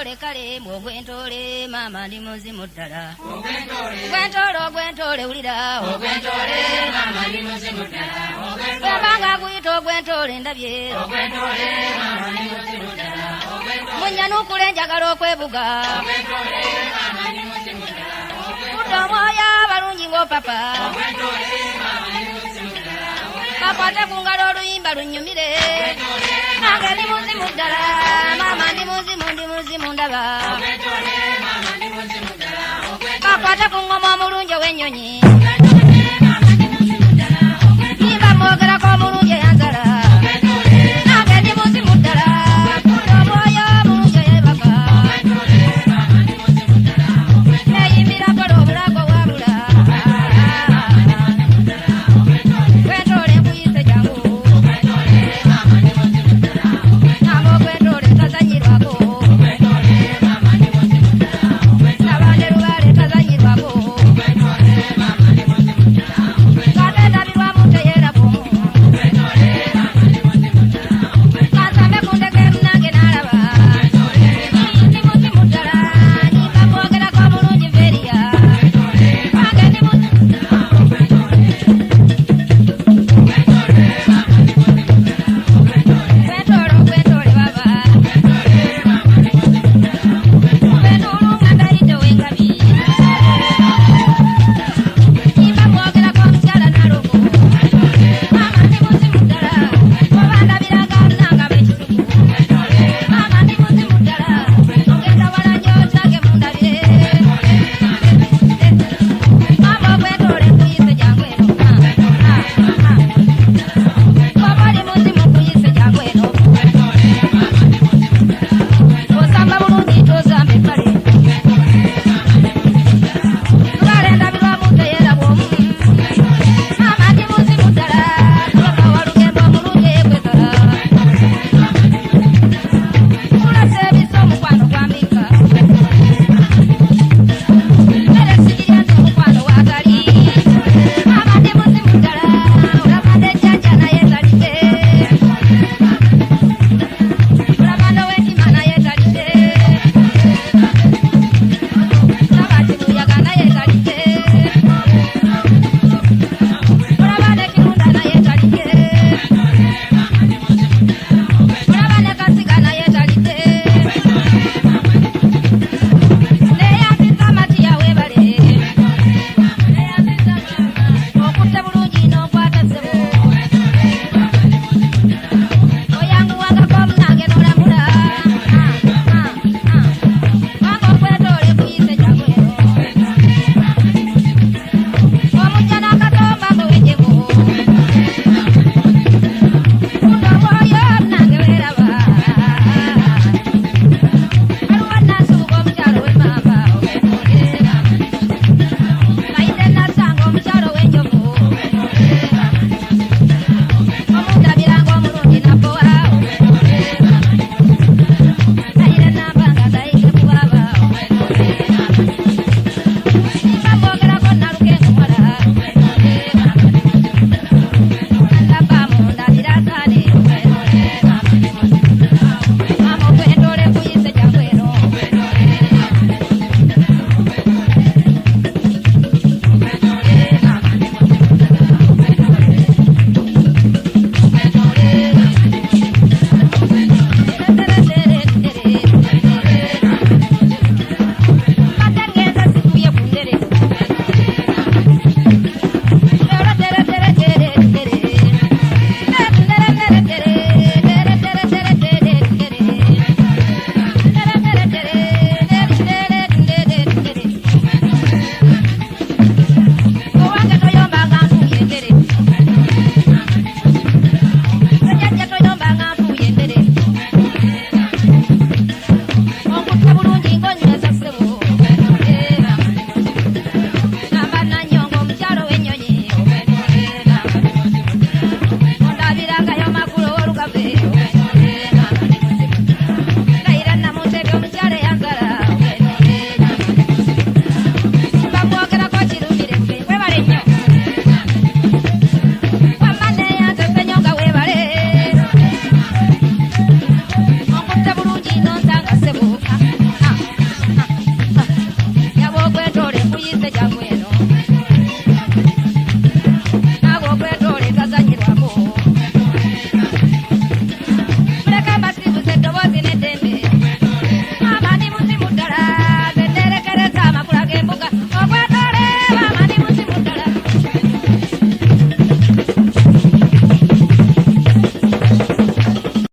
kale mwogwentole mama ndi muzimu ddala ogwentole ulira ogwentole mama ndi muzimu ddala bwembanga guyita ogwentole ndabye ogwentole mama ndi muzimu ddala munyanukula enjagala okwebuga ogwentole mama ndi muzimu ddala kudda omwoyo abalungi ng'opapa ogwentole mama ndi muzimu ddala bakwate ku ngalo oluyimba lunyumire nange ndi muzimu ddala mama ndi muzimu ndaba bakwate ku ngoma omulungi ow'ennyonyi